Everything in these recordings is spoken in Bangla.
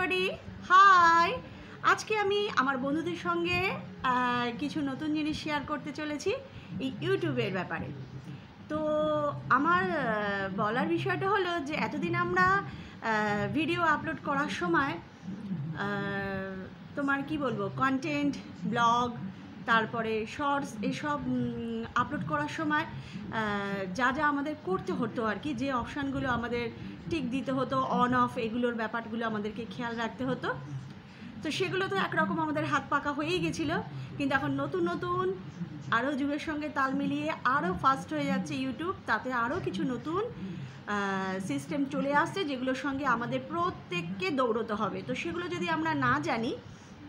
Everybody, high. আজকে আমি আমার বন্ধুদের সঙ্গে কিছু নতুন জিনিস শেয়ার করতে চলেছি এই ইউটিউবের ব্যাপারে। তো আমার বলার বিষয়টা হলো যে এতদিন আমরা ভিডিও আপলোড করার সময় তোমার কি বলবো, কন্টেন্ট, ব্লগ, তারপরে শর্টস এসব আপলোড করার সময় যা যা আমাদের করতে হতো আর কি, যে অপশানগুলো আমাদের টিক দিতে হতো, অন অফ, এগুলোর ব্যাপারগুলো আমাদেরকে খেয়াল রাখতে হতো। তো সেগুলো তো একরকম আমাদের হাত পাকা হয়েই গেছিলো, কিন্তু এখন নতুন নতুন আরও যুগের সঙ্গে তাল মিলিয়ে আরও ফাস্ট হয়ে যাচ্ছে ইউটিউব, তাতে আরও কিছু নতুন সিস্টেম চলে আসছে যেগুলোর সঙ্গে আমাদের প্রত্যেককে দৌড়তে হবে। তো সেগুলো যদি আমরা না জানি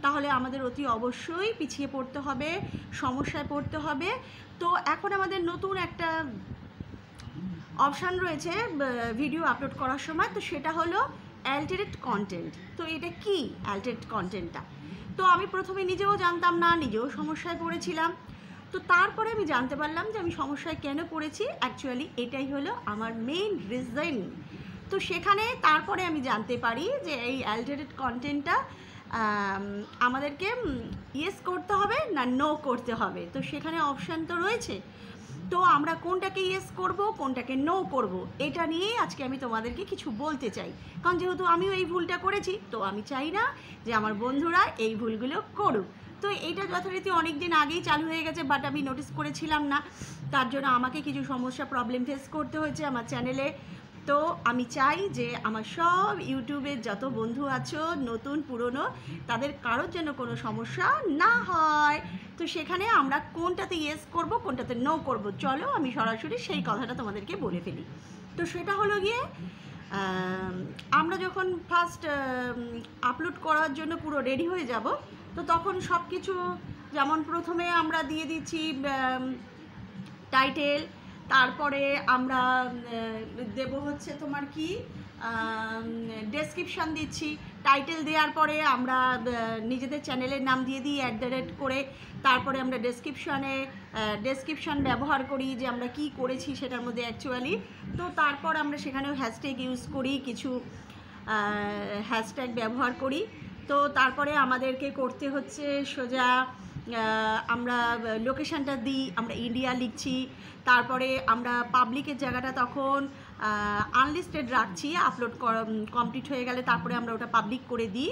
তাহলে আমাদের অতি অবশ্যই পিছিয়ে পড়তে হবে, সমস্যায় পড়তে হবে। তো এখন আমাদের নতুন একটা অপশান রয়েছে ভিডিও আপলোড করার সময়, তো সেটা হলো অ্যালটারেট কন্টেন্ট। তো এটা কি অ্যালটারেট কন্টেন্টটা? তো আমি প্রথমে নিজেও জানতাম না, নিজেও সমস্যায় পড়েছিলাম। তো তারপরে আমি জানতে পারলাম যে আমি সমস্যায় কেন পড়েছি, অ্যাকচুয়ালি এটাই হলো আমার মেইন রিজন। তো সেখানে তারপরে আমি জানতে পারি যে এই অ্যালটারেট কন্টেন্টটা আমাদেরকে ইয়েস করতে হবে না নো করতে হবে। তো সেখানে অপশান তো রয়েছে, তো আমরা কোনটাকে ইয়েস করব, কোনটাকে নো করব, এটা নিয়েই আজকে আমি তোমাদেরকে কিছু বলতে চাই। কারণ যেহেতু আমিও এই ভুলটা করেছি, তো আমি চাই না যে আমার বন্ধুরা এই ভুলগুলো করুক। তো এইটা যথারীতি অনেক দিন আগেই চালু হয়ে গেছে, বাট আমি নোটিস করেছিলাম না, তার জন্য আমাকে কিছু সমস্যা, প্রবলেম ফেস করতে হয়েছে আমার চ্যানেলে। তো আমি চাই যে আমার সব ইউটিউবের যত বন্ধু আছো, নতুন পুরনো, তাদের কারোর যেন কোনো সমস্যা না হয়। তো সেখানে আমরা কোনটাতে ইয়েস করব, কোনটাতে নো করব, চলো আমি সরাসরি সেই কথাটা তোমাদেরকে বলে ফেলি। তো সেটা হলো গিয়ে আমরা যখন ফার্স্ট আপলোড করার জন্য পুরো রেডি হয়ে যাব, তো তখন সব কিছু, যেমন প্রথমে আমরা দিয়ে দিচ্ছি টাইটেল, তারপরে আমরা দেব হচ্ছে তোমার কি ডেসক্রিপশান দিচ্ছি। টাইটেল দেওয়ার পরে আমরা নিজেদের চ্যানেলের নাম দিয়ে দিই @ করে, তারপরে আমরা ডেসক্রিপশান ব্যবহার করি যে আমরা কি করেছি সেটার মধ্যে অ্যাকচুয়ালি। তো তারপর আমরা সেখানেও হ্যাশট্যাগ ইউজ করি, কিছু হ্যাশট্যাগ ব্যবহার করি। তো তারপরে আমাদেরকে করতে হচ্ছে সোজা আমরা লোকেশানটা দিই, আমরা ইন্ডিয়া লিখছি। তারপরে আমরা পাবলিকের জায়গাটা তখন আনলিস্টেড রাখছি, আপলোড কমপ্লিট হয়ে গেলে তারপরে আমরা ওটা পাবলিক করে দিই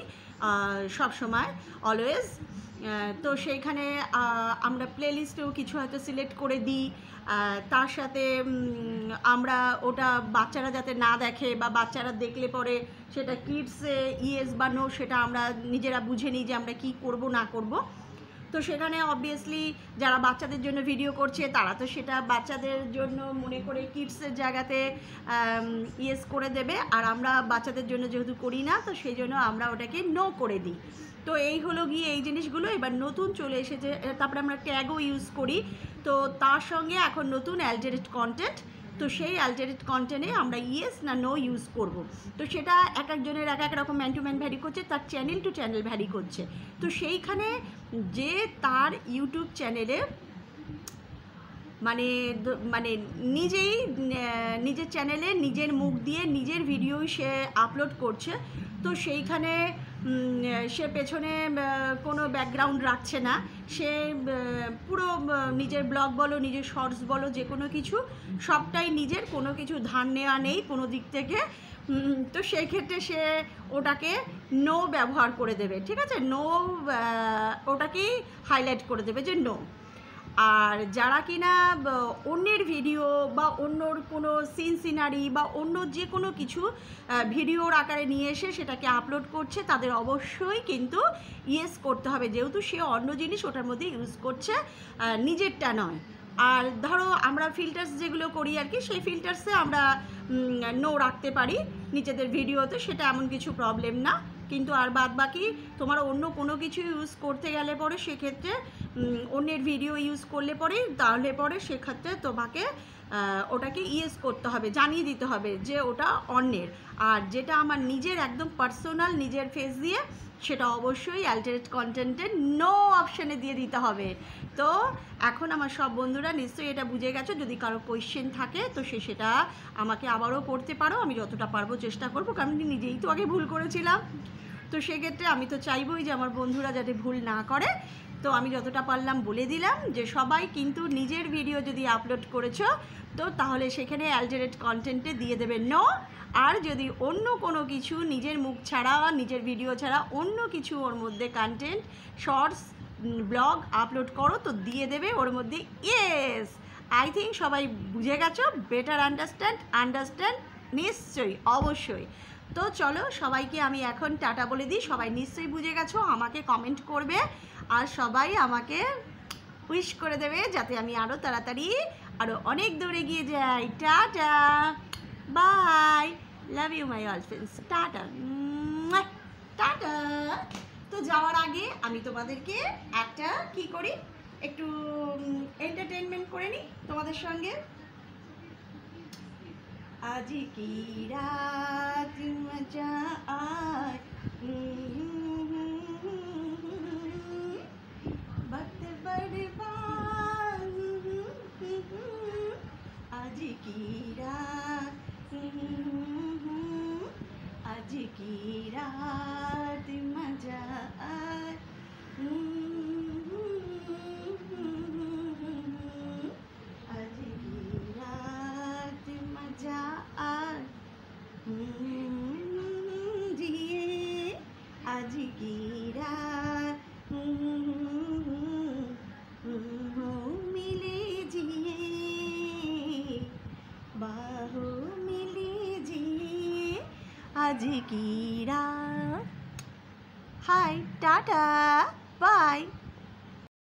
সব সময়, অলওয়েজ। তো সেইখানে আমরা প্লেলিস্টেও কিছু হয়তো সিলেক্ট করে দিই। তার সাথে আমরা ওটা বাচ্চারা যাতে না দেখে, বা বাচ্চারা দেখলে পরে সেটা কিডসে ইয়েস বা নো, সেটা আমরা নিজেরা বুঝে নিই যে আমরা কি করব না করব। তো সেখানে অবভিয়াসলি যারা বাচ্চাদের জন্য ভিডিও করছে তারা তো সেটা বাচ্চাদের জন্য মনে করে কিডসের জায়গাতে ইয়েস করে দেবে, আর আমরা বাচ্চাদের জন্য যেহেতু করি না, তো সেই জন্য আমরা ওটাকে নো করে দিই। তো এই হলো গিয়ে এই জিনিসগুলো এবার নতুন চলে এসেছে। তারপরে আমরা ট্যাগও ইউজ করি। তো তার সঙ্গে এখন নতুন অ্যালটারেট কন্টেন্ট, তো সেই অ্যালটারেট কন্টেন্টে আমরা ইয়েস না নো ইউজ করব। তো সেটা এক একজনের এক এক রকম ম্যান টু ম্যান ভ্যারি করছে, তার চ্যানেল টু চ্যানেল ভ্যারি করছে। তো সেইখানে যে তার ইউটিউব চ্যানেলে মানে নিজেই নিজের চ্যানেলে নিজের মুখ দিয়ে নিজের ভিডিও সে আপলোড করছে, তো সেইখানে সে পেছনে কোনো ব্যাকগ্রাউন্ড রাখছে না, সে পুরো নিজের ব্লগ বলো, নিজের শর্টস বলো, যে কোনো কিছু সবটাই নিজের, কোনো কিছু ধার নেওয়া নেই কোনো দিক থেকে। তো সেই ক্ষেত্রে সে ওটাকে নো ব্যবহার করে দেবে, ঠিক আছে, নো, ওটাকেই হাইলাইট করে দেবে যে নো। আর যারা কিনা অন্যের ভিডিও বা অন্যর কোনো সিনারি বা অন্য যে কোনো কিছু ভিডিওর আকারে নিয়ে এসে সেটাকে আপলোড করছে, তাদের অবশ্যই কিন্তু ইয়েস করতে হবে, যেহেতু সে অন্য জিনিস ওটার মধ্যে ইউজ করছে, নিজেরটা নয়। আর ধরো আমরা ফিল্টার্স যেগুলো করি আর কি, সেই ফিল্টার্সে আমরা নো রাখতে পারি নিজেদের ভিডিওতে, সেটা এমন কিছু প্রবলেম না। কিন্তু আর বাদ বাকি তোমার অন্য কোনো কিছু ইউজ করতে গেলে পরে, সেক্ষেত্রে অন্যের ভিডিও ইউজ করলে পরে, তাহলে পরে সেক্ষেত্রে তোমাকে ওটাকে ইয়েস করতে হবে, জানিয়ে দিতে হবে যে ওটা অন্যের। আর যেটা আমার নিজের একদম পার্সোনাল নিজের ফেস দিয়ে, সেটা অবশ্যই অ্যালটারেট কন্টেন্টের নো অপশানে দিয়ে দিতে হবে। তো এখন আমার সব বন্ধুরা নিশ্চয়ই এটা বুঝে গেছো। যদি কারো কোয়েশ্চেন থাকে তো সেটা আমাকে আবারও করতে পারো, আমি যতটা পারবো চেষ্টা করবো, কারণ আমি নিজেই তো আগে ভুল করেছিলাম। তো সেক্ষেত্রে আমি তো চাইবই যে আমার বন্ধুরা যাতে ভুল না করে। তো আমি যতটা পারলাম বলে দিলাম যে সবাই কিন্তু নিজের ভিডিও যদি আপলোড করেছো তো তাহলে সেখানে অ্যালটারেট কন্টেন্টে দিয়ে দেবে নো। আর যদি অন্য কোনো কিছু নিজের মুখ ছাড়া, নিজের ভিডিও ছাড়া অন্য কিছু ওর মধ্যে কন্টেন্ট, শর্টস, ব্লগ আপলোড করো তো দিয়ে দেবে ওর মধ্যে ইয়েস। আই থিঙ্ক সবাই বুঝে গেছো, বেটার আন্ডারস্ট্যান্ড নিশ্চয়ই, অবশ্যই। তো চলো সবাইকে আমি এখন টাটা বলে দিই। সবাই নিশ্চয়ই বুঝে গেছো, আমাকে কমেন্ট করবে আর সবাই আমাকে উইশ করে দেবে যাতে আমি আরও তাড়াতাড়ি আরও অনেক দূরে গিয়ে যাই। Tata, bye, love you my all friends, tata tata. তো যাওয়ার আগে আমি তোমাদেরকে একটা কি করি, একটু এন্টারটেনমেন্ট করে নিই তোমাদের সঙ্গে। आज की रात मजा आए, वक्त बर्बाद, आज की रात, आज की रात मजा आए, आज की रात मजा आए, जिए आज की रात, मिले जिए, बाहों मिले जिए आज की रात। हाय, टाटा, बाय।